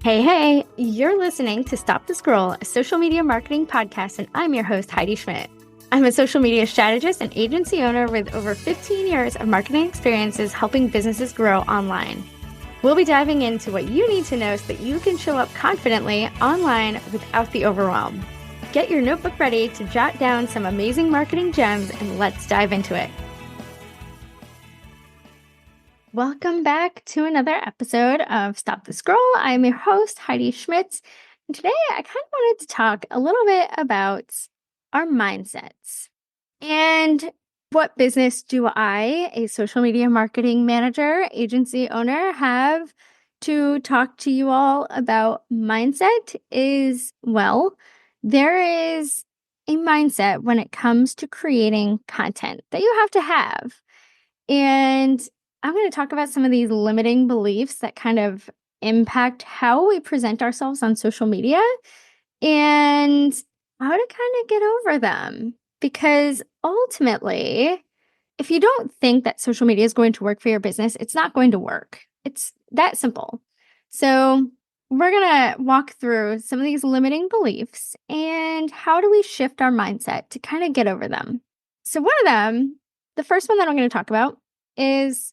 Hey, you're listening to Stop the Scroll, a social media marketing podcast, and I'm your host, Heidi Schmidt. I'm a social media strategist and agency owner with over 15 years of marketing experiences helping businesses grow online. We'll be diving into what you need to know so that you can show up confidently online without the overwhelm. Get your notebook ready to jot down some amazing marketing gems, and let's dive into it. Welcome back to another episode of Stop the Scroll. I'm your host, Heidi Schmitz. And today I kind of wanted to talk a little bit about our mindsets. And what business do I, a social media marketing manager, agency owner, have to talk to you all about mindset is, well, there is a mindset when it comes to creating content that you have to have. And I'm going to talk about some of these limiting beliefs that kind of impact how we present ourselves on social media and how to kind of get over them. Because ultimately, if you don't think that social media is going to work for your business, it's not going to work. It's that simple. So we're going to walk through some of these limiting beliefs and how do we shift our mindset to kind of get over them. So one of them, the first one that I'm going to talk about is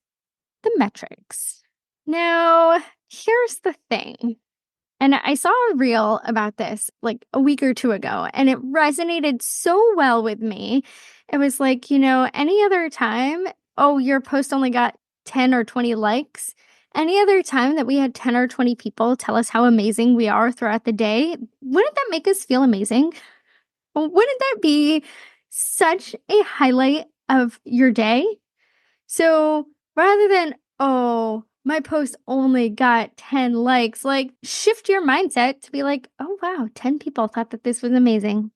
the metrics. Now, here's the thing. And I saw a reel about this like a week or two ago, and it resonated so well with me. It was like, any other time, your post only got 10 or 20 likes. Any other time that we had 10 or 20 people tell us how amazing we are throughout the day, wouldn't that make us feel amazing? Wouldn't that be such a highlight of your day? So rather than, my post only got 10 likes, like shift your mindset to be like, oh, wow, 10 people thought that this was amazing.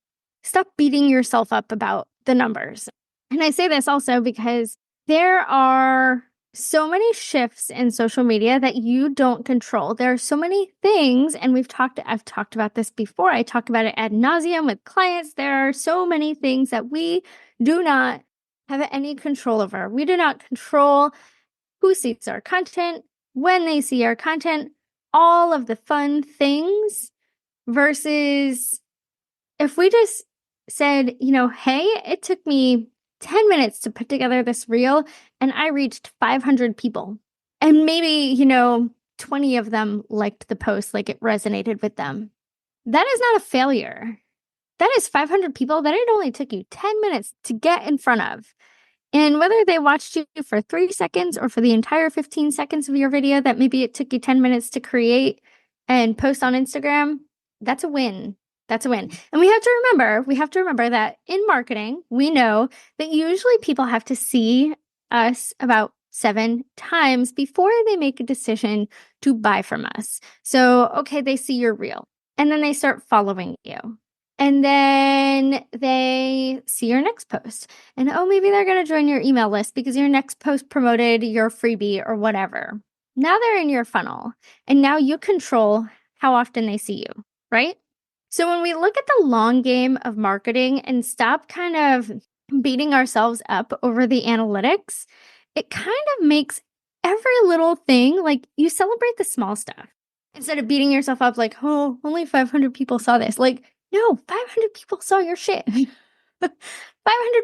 Stop beating yourself up about the numbers. And I say this also because there are so many shifts in social media that you don't control. There are so many things, and I've talked about this before. I talk about it ad nauseum with clients. There are so many things that we do not have any control over. We do not control who sees our content, when they see our content, all of the fun things versus if we just said, hey, it took me 10 minutes to put together this reel and I reached 500 people. And maybe, 20 of them liked the post, like it resonated with them. That is not a failure. That is 500 people that it only took you 10 minutes to get in front of. And whether they watched you for 3 seconds or for the entire 15 seconds of your video that maybe it took you 10 minutes to create and post on Instagram, that's a win. That's a win. And we have to remember that in marketing, we know that usually people have to see us about 7 times before they make a decision to buy from us. So, okay, they see your reel and then they start following you. And then they see your next post and, maybe they're going to join your email list because your next post promoted your freebie or whatever. Now they're in your funnel and now you control how often they see you, right? So when we look at the long game of marketing and stop kind of beating ourselves up over the analytics, it kind of makes every little thing, like you celebrate the small stuff instead of beating yourself up like, only 500 people saw this. Like, no, 500 people saw your shit. 500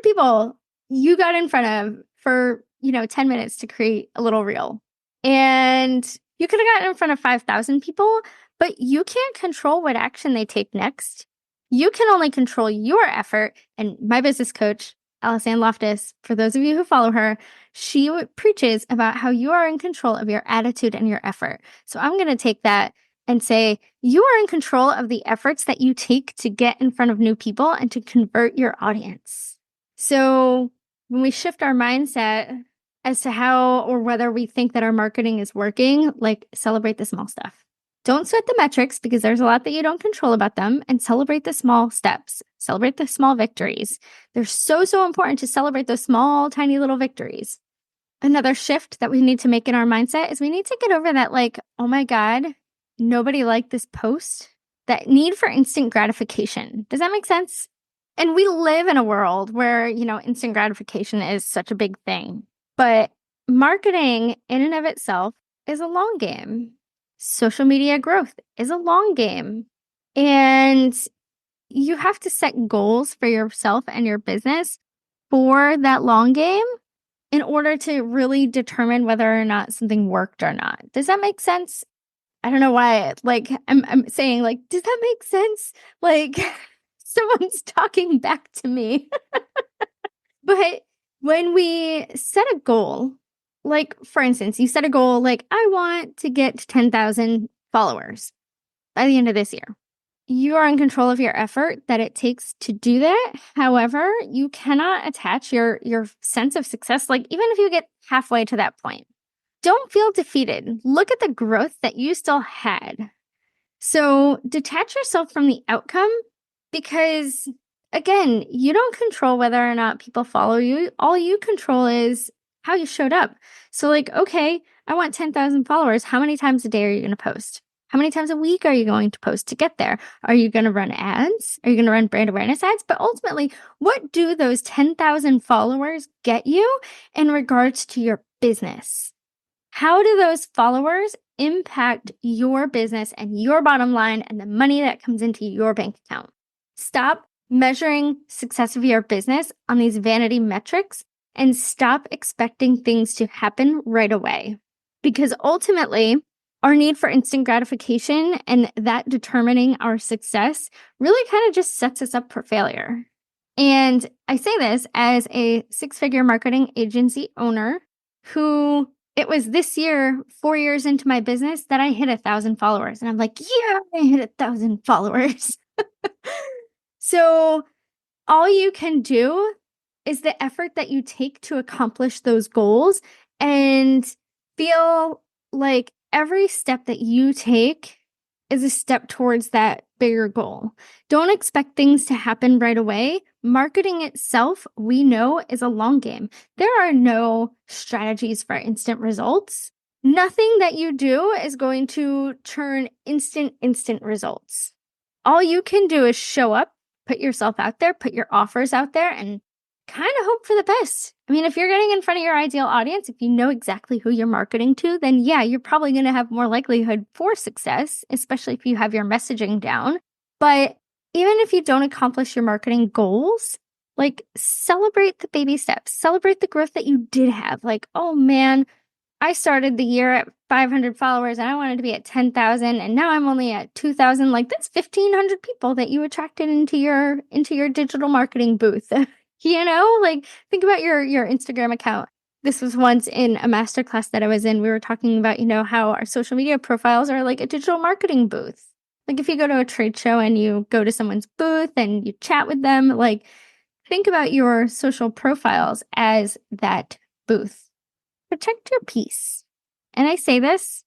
people you got in front of for, 10 minutes to create a little reel. And you could have gotten in front of 5,000 people, but you can't control what action they take next. You can only control your effort. And my business coach, Alison Loftus, for those of you who follow her, she preaches about how you are in control of your attitude and your effort. So I'm going to take that and say, you are in control of the efforts that you take to get in front of new people and to convert your audience. So when we shift our mindset as to how or whether we think that our marketing is working, like celebrate the small stuff. Don't sweat the metrics because there's a lot that you don't control about them, and celebrate the small steps. Celebrate the small victories. They're so, so important to celebrate those small, tiny little victories. Another shift that we need to make in our mindset is we need to get over that, like, oh my God, nobody liked this post. That need for instant gratification. Does that make sense? And we live in a world where, instant gratification is such a big thing. But marketing in and of itself is a long game. social media growth is a long game. And you have to set goals for yourself and your business for that long game in order to really determine whether or not something worked or not. Does that make sense? I don't know why, like, I'm saying, like, does that make sense? Like, someone's talking back to me. But when we set a goal, like, for instance, you set a goal, like, I want to get to 10,000 followers by the end of this year. You are in control of your effort that it takes to do that. However, you cannot attach your sense of success, like, even if you get halfway to that point. Don't feel defeated. Look at the growth that you still had. So detach yourself from the outcome because, again, you don't control whether or not people follow you. All you control is how you showed up. So, like, okay, I want 10,000 followers. How many times a day are you going to post? How many times a week are you going to post to get there? Are you going to run ads? Are you going to run brand awareness ads? But ultimately, what do those 10,000 followers get you in regards to your business? How do those followers impact your business and your bottom line and the money that comes into your bank account? Stop measuring success of your business on these vanity metrics and stop expecting things to happen right away. Because ultimately, our need for instant gratification and that determining our success really kind of just sets us up for failure. And I say this as a 6-figure marketing agency owner who it was this year, 4 years into my business, that I hit 1,000 followers. And I'm like, yeah, I hit 1,000 followers. So all you can do is the effort that you take to accomplish those goals and feel like every step that you take is a step towards that bigger goal. Don't expect things to happen right away. Marketing itself, we know, is a long game. There are no strategies for instant results. Nothing that you do is going to turn instant results. All you can do is show up, put yourself out there, put your offers out there, and kind of hope for the best. I mean, if you're getting in front of your ideal audience, if you know exactly who you're marketing to, then yeah, you're probably going to have more likelihood for success, especially if you have your messaging down. But even if you don't accomplish your marketing goals, like, celebrate the baby steps, celebrate the growth that you did have. Like, oh man, I started the year at 500 followers and I wanted to be at 10,000 and now I'm only at 2,000. Like, that's 1,500 people that you attracted into your digital marketing booth. Like, think about your Instagram account. This was once in a masterclass that I was in. We were talking about, how our social media profiles are like a digital marketing booth. Like, if you go to a trade show and you go to someone's booth and you chat with them, like, think about your social profiles as that booth. Protect your peace. And I say this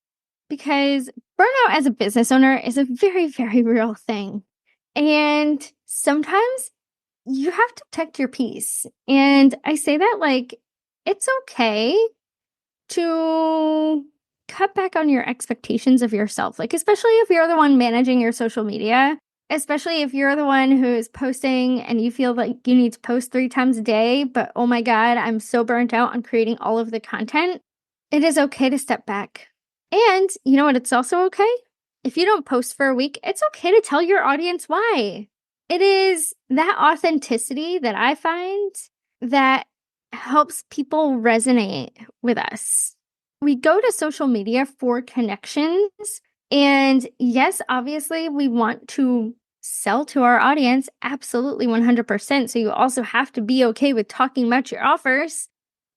because burnout as a business owner is a very, very real thing. And sometimes you have to protect your peace. And I say that like, it's okay to cut back on your expectations of yourself. Like, especially if you're the one managing your social media, especially if you're the one who's posting and you feel like you need to post 3 times a day, but oh my God, I'm so burnt out on creating all of the content. It is okay to step back. And you know what? It's also okay. If you don't post for a week, it's okay to tell your audience why. It is that authenticity that I find that helps people resonate with us. We go to social media for connections. And yes, obviously, we want to sell to our audience. Absolutely, 100%. So you also have to be okay with talking about your offers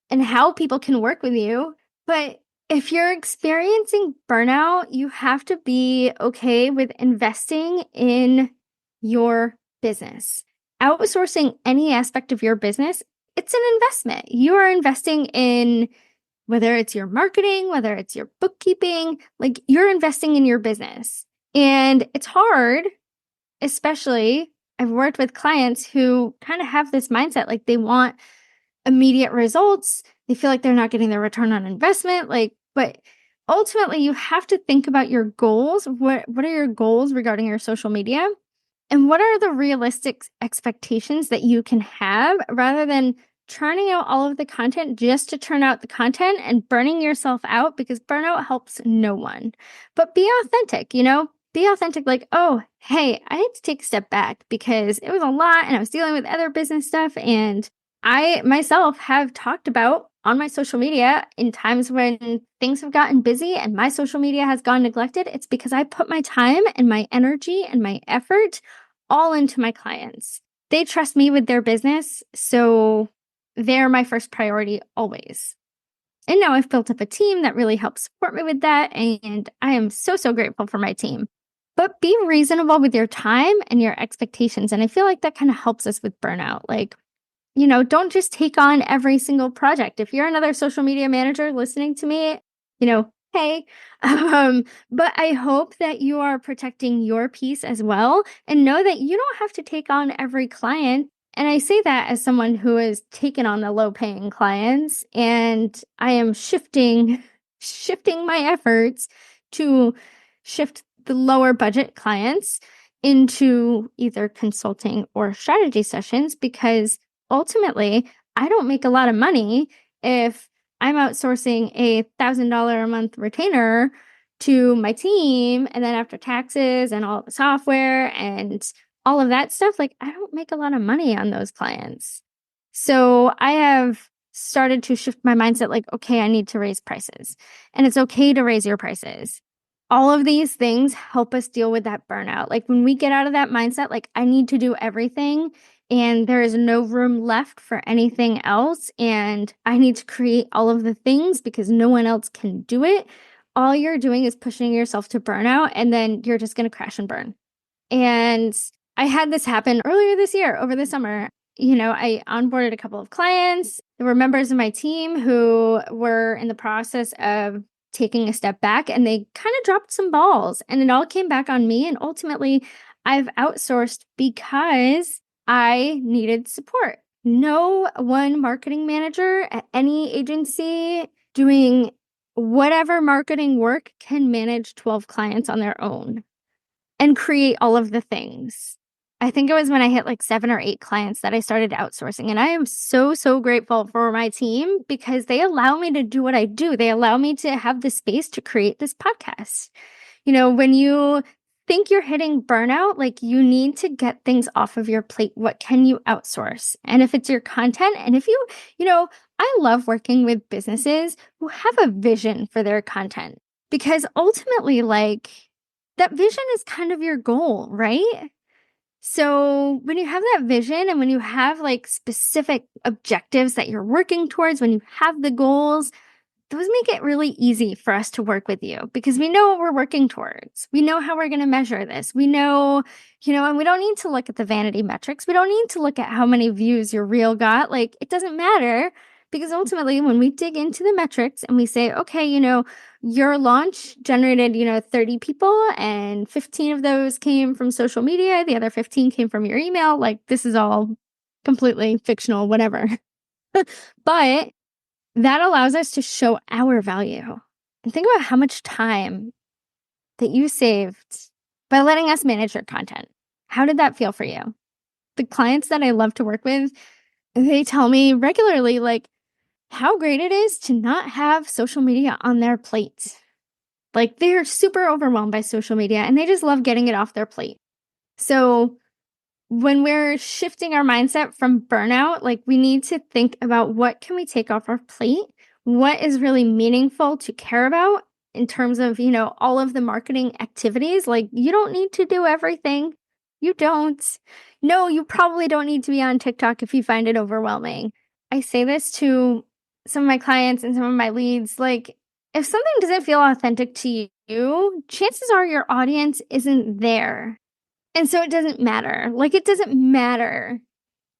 and how people can work with you. But if you're experiencing burnout, you have to be okay with investing in your business. Outsourcing any aspect of your business, it's an investment. You are investing in whether it's your marketing, whether it's your bookkeeping, like, you're investing in your business. And it's hard, especially I've worked with clients who kind of have this mindset, like, they want immediate results. They feel like they're not getting their return on investment. But ultimately you have to think about your goals. What are your goals regarding your social media? And what are the realistic expectations that you can have rather than churning out all of the content just to churn out the content and burning yourself out, because burnout helps no one. But be authentic, be authentic, like, oh, hey, I had to take a step back because it was a lot and I was dealing with other business stuff. And I myself have talked about on my social media in times when things have gotten busy and my social media has gone neglected. It's because I put my time and my energy and my effort all into my clients. They trust me with their business, so they're my first priority always. And now I've built up a team that really helps support me with that. And I am so, so grateful for my team. But be reasonable with your time and your expectations. And I feel like that kind of helps us with burnout. Like, don't just take on every single project. If you're another social media manager listening to me, hey, but I hope that you are protecting your peace as well and know that you don't have to take on every client. And I say that as someone who has taken on the low paying clients, and I am shifting my efforts to shift the lower budget clients into either consulting or strategy sessions, because ultimately, I don't make a lot of money if I'm outsourcing $1,000 a month retainer to my team. And then after taxes and all the software and all of that stuff, like, I don't make a lot of money on those clients. So I have started to shift my mindset, like, okay, I need to raise prices, and it's okay to raise your prices. All of these things help us deal with that burnout. Like, when we get out of that mindset, like, I need to do everything and there is no room left for anything else, and I need to create all of the things because no one else can do it, all you're doing is pushing yourself to burnout, and then you're just going to crash and burn. And I had this happen earlier this year over the summer. I onboarded a couple of clients. There were members of my team who were in the process of taking a step back, and they kind of dropped some balls, and it all came back on me. And ultimately, I've outsourced because I needed support. No one marketing manager at any agency doing whatever marketing work can manage 12 clients on their own and create all of the things. I think it was when I hit like 7 or 8 clients that I started outsourcing. And I am so, so grateful for my team because they allow me to do what I do. They allow me to have the space to create this podcast. When you think you're hitting burnout, like, you need to get things off of your plate. What can you outsource? And if it's your content, and if I love working with businesses who have a vision for their content, because ultimately, like, that vision is kind of your goal, right? So when you have that vision and when you have like specific objectives that you're working towards, when you have the goals, those make it really easy for us to work with you because we know what we're working towards. We know how we're going to measure this. We know, and we don't need to look at the vanity metrics. We don't need to look at how many views your reel got. Like, it doesn't matter, because ultimately when we dig into the metrics and we say, okay, your launch generated, 30 people, and 15 of those came from social media. The other 15 came from your email. Like, this is all completely fictional, whatever. But that allows us to show our value. And think about how much time that you saved by letting us manage your content. How did that feel for you? The clients that I love to work with, they tell me regularly, like, how great it is to not have social media on their plate. Like, they're super overwhelmed by social media and they just love getting it off their plate. So when we're shifting our mindset from burnout, like, we need to think about what can we take off our plate? What is really meaningful to care about in terms of, all of the marketing activities? Like, you don't need to do everything. You don't. No, you probably don't need to be on TikTok if you find it overwhelming. I say this to some of my clients and some of my leads. Like, if something doesn't feel authentic to you, chances are your audience isn't there. And so it doesn't matter. Like, it doesn't matter.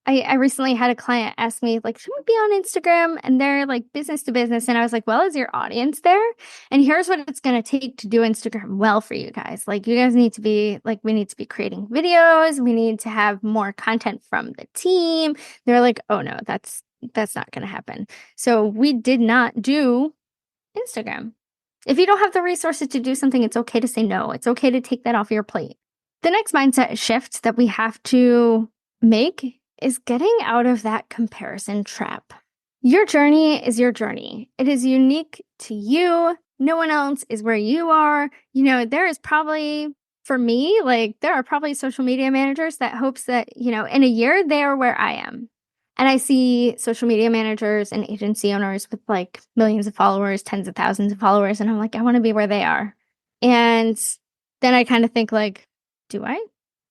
I recently had a client ask me, like, should we be on Instagram? And they're like business to business. And I was like, well, is your audience there? And here's what it's going to take to do Instagram well for you guys. Like, you guys need to be like, we need to be creating videos. We need to have more content from the team. They're like, oh no, that's not going to happen. So we did not do Instagram. If you don't have the resources to do something, it's okay to say no. It's okay to take that off your plate. The next mindset shift that we have to make is getting out of that comparison trap. Your journey is your journey. It is unique to you. No one else is where you are. There is probably, for me, like there are probably social media managers that hopes that, in a year they are where I am. And I see social media managers and agency owners with like millions of followers, tens of thousands of followers. And I'm like, I want to be where they are. And then I kind of think like, do I?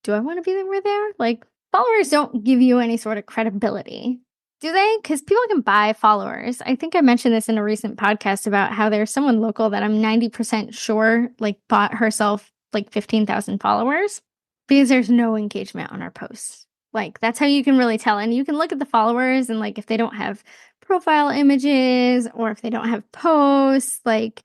Do I want to be where they are? Like, followers don't give you any sort of credibility, do they? Because people can buy followers. I think I mentioned this in a recent podcast about how there's someone local that I'm 90% sure like bought herself like 15,000 followers because there's no engagement on our posts. Like, that's how you can really tell. And you can look at the followers and like if they don't have profile images or if they don't have posts, like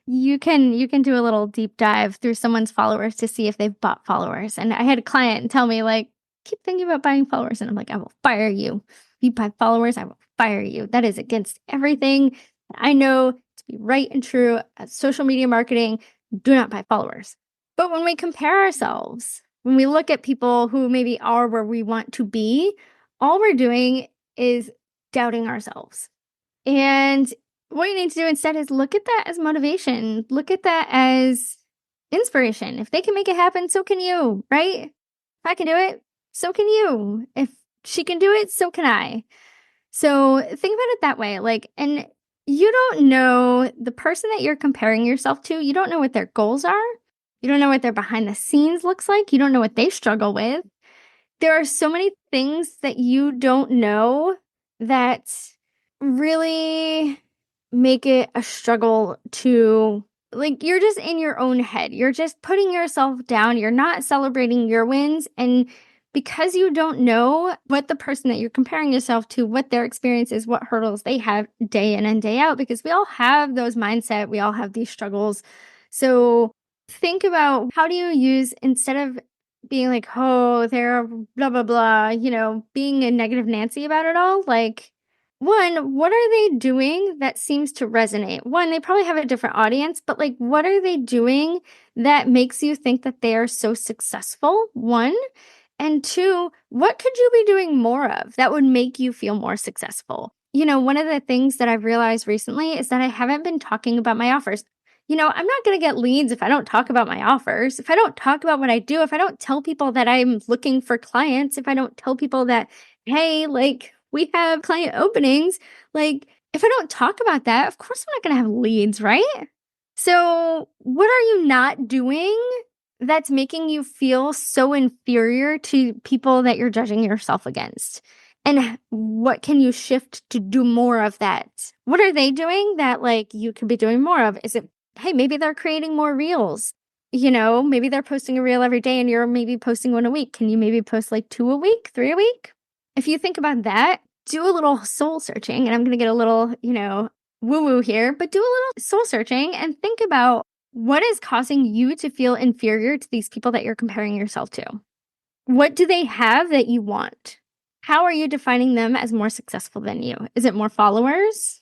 you can do a little deep dive through someone's followers to see if they've bought followers. And I had a client tell me like, keep thinking about buying followers. And I'm like, I will fire you. If you buy followers, I will fire you. That is against everything I know to be right and true at social media marketing. Do not buy followers. But when we compare ourselves, when we look at people who maybe are where we want to be, all we're doing is doubting ourselves. And what you need to do instead is look at that as motivation. Look at that as inspiration. If they can make it happen, so can you, right? If I can do it, so can you. If she can do it, so can I. So think about it that way. Like, and you don't know the person that you're comparing yourself to, you don't know what their goals are. You don't know what their behind the scenes looks like. You don't know what they struggle with. There are so many things that you don't know that really make it a struggle to, like, you're just in your own head. You're just putting yourself down. You're not celebrating your wins. And because you don't know what the person that you're comparing yourself to, what their experience is, what hurdles they have day in and day out, because we all have those mindset, we all have these struggles. So think about, how do you use, instead of being like, oh, they're blah, blah, blah, being a negative Nancy about it all, like, one, what are they doing that seems to resonate? One, they probably have a different audience, but like, what are they doing that makes you think that they are so successful? One. And two, what could you be doing more of that would make you feel more successful? One of the things that I've realized recently is that I haven't been talking about my offers. I'm not going to get leads if I don't talk about my offers, if I don't talk about what I do, if I don't tell people that I'm looking for clients, if I don't tell people that, hey, like, we have client openings, like, if I don't talk about that, of course I'm not going to have leads, right? So what are you not doing that's making you feel so inferior to people that you're judging yourself against? And what can you shift to do more of that? What are they doing that like you could be doing more of? Is it, hey, maybe they're creating more reels? Maybe they're posting a reel every day and you're maybe posting one a week. Can you maybe post like 2 a week, 3 a week? If you think about that, do a little soul searching. And I'm going to get a little, woo woo here, but do a little soul searching and think about, what is causing you to feel inferior to these people that you're comparing yourself to? What do they have that you want? How are you defining them as more successful than you? Is it more followers?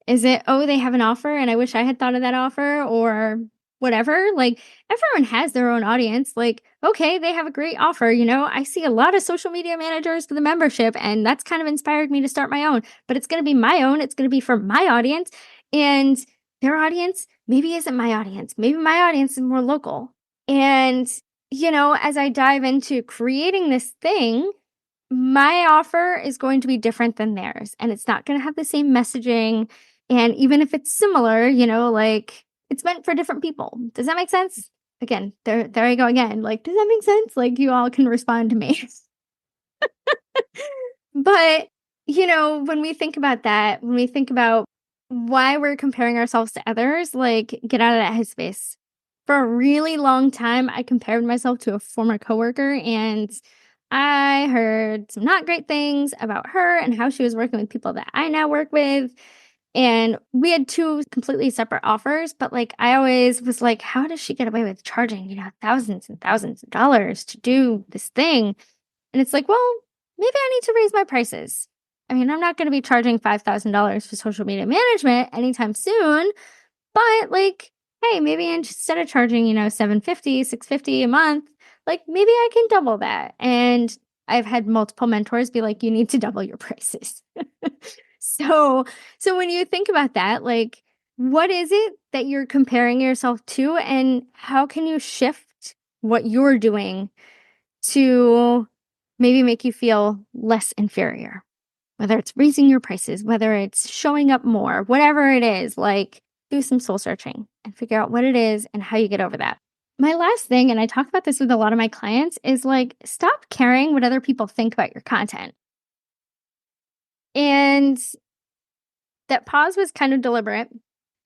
Is it, oh, they have an offer and I wish I had thought of that offer, or whatever? Like, everyone has their own audience. Like, okay, they have a great offer. I see a lot of social media managers with a membership, and that's kind of inspired me to start my own, but it's going to be my own. It's going to be for my audience. And their audience maybe isn't my audience. Maybe my audience is more local. And, as I dive into creating this thing, my offer is going to be different than theirs, and it's not going to have the same messaging. And even if it's similar, like, it's meant for different people. Does that make sense? Again, there I go again. Like, does that make sense? Like, you all can respond to me. But, when we think about that, when we think about why we're comparing ourselves to others, like, get out of that headspace. For a really long time, I compared myself to a former coworker, and I heard some not great things about her and how she was working with people that I now work with. And we had 2 completely separate offers, but like, I always was like, how does she get away with charging, thousands and thousands of dollars to do this thing? And it's like, well, maybe I need to raise my prices. I mean, I'm not going to be charging $5,000 for social media management anytime soon, but like, hey, maybe instead of charging, $750, $650 a month, like, maybe I can double that. And I've had multiple mentors be like, you need to double your prices. so, so when you think about that, like, what is it that you're comparing yourself to, and how can you shift what you're doing to maybe make you feel less inferior? Whether it's raising your prices, whether it's showing up more, whatever it is, like, do some soul searching and figure out what it is and how you get over that. My last thing, and I talk about this with a lot of my clients, is like, stop caring what other people think about your content. And that pause was kind of deliberate,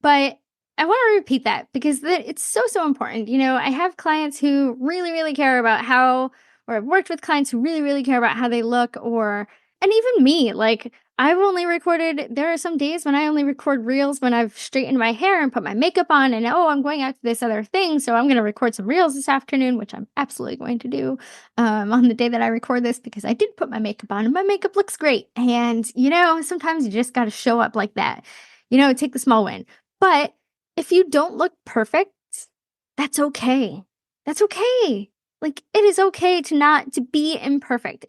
but I want to repeat that because it's so, so important. I have clients who really, really care about or I've worked with clients who really, really care about how they look, and even me, like, there are some days when I only record reels when I've straightened my hair and put my makeup on, and oh, I'm going out to this other thing. So I'm going to record some reels this afternoon, which I'm absolutely going to do on the day that I record this because I did put my makeup on and my makeup looks great. And, sometimes you just got to show up like that, take the small win. But if you don't look perfect, that's okay. That's okay. Like, it is okay to be imperfect.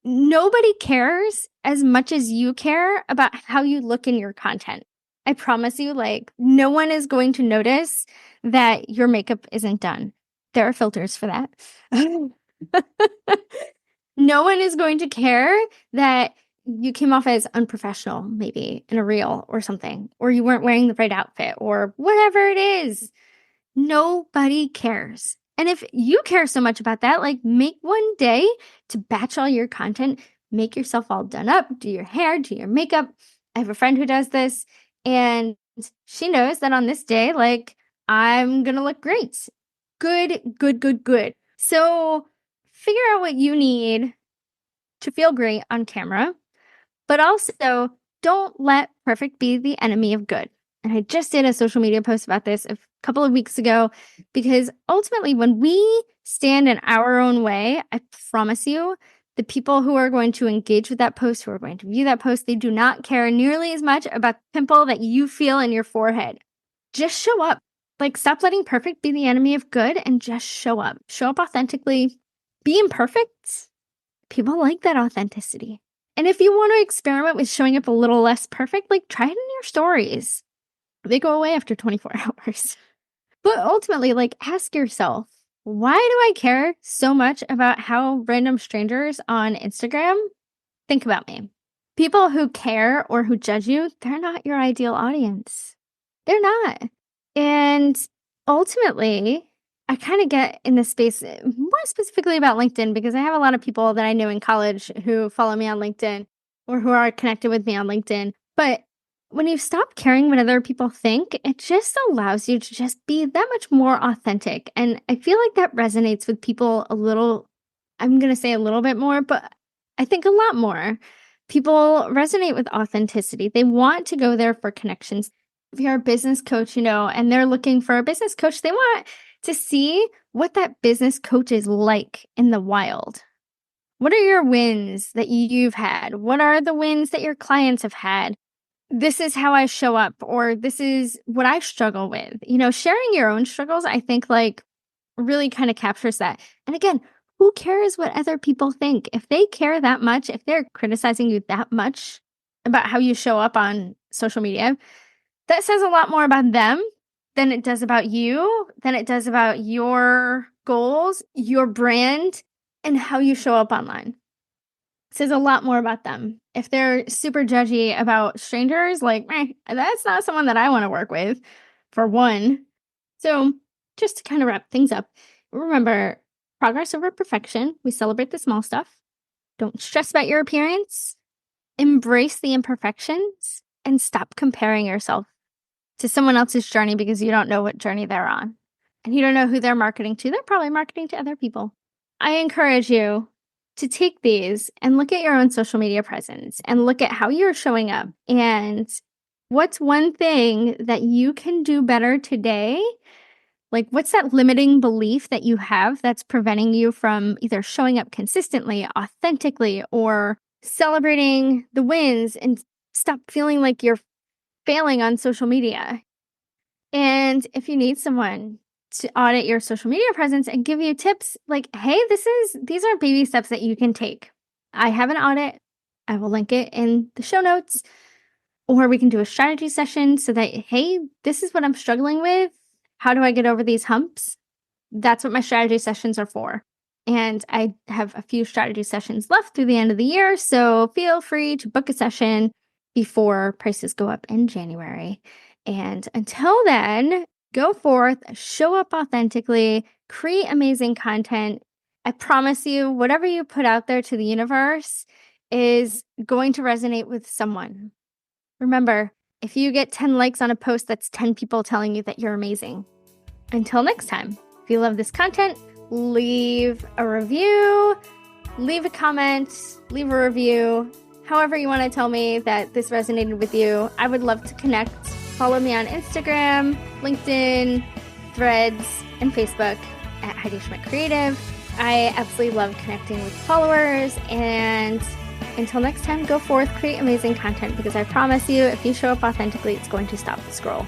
Nobody cares as much as you care about how you look in your content. I promise you, like, no one is going to notice that your makeup isn't done. There are filters for that. No one is going to care that you came off as unprofessional, maybe in a reel or something, or you weren't wearing the right outfit or whatever it is. Nobody cares. And if you care so much about that, like, make one day to batch all your content, make yourself all done up, do your hair, do your makeup. I have a friend who does this, and she knows that on this day, like, I'm going to look great. Good, good, good, good. So figure out what you need to feel great on camera, but also don't let perfect be the enemy of good. And I just did a social media post about this a couple of weeks ago, because ultimately, when we stand in our own way, I promise you, the people who are going to engage with that post, who are going to view that post, they do not care nearly as much about the pimple that you feel in your forehead. Just show up. Like, stop letting perfect be the enemy of good and just show up. Show up authentically. Be imperfect. People like that authenticity. And if you want to experiment with showing up a little less perfect, like, try it in your stories. They go away after 24 hours. But ultimately, like, ask yourself, why do I care so much about how random strangers on Instagram think about me? People who care or who judge you, they're not your ideal audience. They're not. And ultimately, I kind of get in this space more specifically about LinkedIn, because I have a lot of people that I knew in college who follow me on LinkedIn or who are connected with me on LinkedIn. But when you stop caring what other people think, it just allows you to just be that much more authentic. And I feel like that resonates with people a little. I'm going to say a little bit more, but I think a lot more. People resonate with authenticity. They want to go there for connections. If you're a business coach, and they're looking for a business coach, they want to see what that business coach is like in the wild. What are your wins that you've had? What are the wins that your clients have had? This is how I show up, or this is what I struggle with. Sharing your own struggles, I think, like, really kind of captures that. And again, who cares what other people think? If they care that much, if they're criticizing you that much about how you show up on social media, that says a lot more about them than it does about you, than it does about your goals, your brand, and how you show up online. It says a lot more about them. If they're super judgy about strangers, like, that's not someone that I want to work with, for one. So just to kind of wrap things up, remember, progress over perfection. We celebrate the small stuff. Don't stress about your appearance. Embrace the imperfections and stop comparing yourself to someone else's journey, because you don't know what journey they're on. And you don't know who they're marketing to. They're probably marketing to other people. I encourage you to take these and look at your own social media presence and look at how you're showing up. And what's one thing that you can do better today? Like, what's that limiting belief that you have that's preventing you from either showing up consistently, authentically, or celebrating the wins, and stop feeling like you're failing on social media? And if you need someone to audit your social media presence and give you tips like, hey, these are baby steps that you can take. I have an audit. I will link it in the show notes, or we can do a strategy session so that, hey, this is what I'm struggling with. How do I get over these humps? That's what my strategy sessions are for. And I have a few strategy sessions left through the end of the year. So feel free to book a session before prices go up in January. And until then, go forth, show up authentically, create amazing content. I promise you, whatever you put out there to the universe is going to resonate with someone. Remember, if you get 10 likes on a post, that's 10 people telling you that you're amazing. Until next time, if you love this content, leave a review, leave a comment, leave a review. However you want to tell me that this resonated with you, I would love to connect. Follow me on Instagram, LinkedIn, Threads, and Facebook at Heidi Schmidt Creative. I absolutely love connecting with followers, and until next time, go forth, create amazing content, because I promise you, if you show up authentically, it's going to stop the scroll.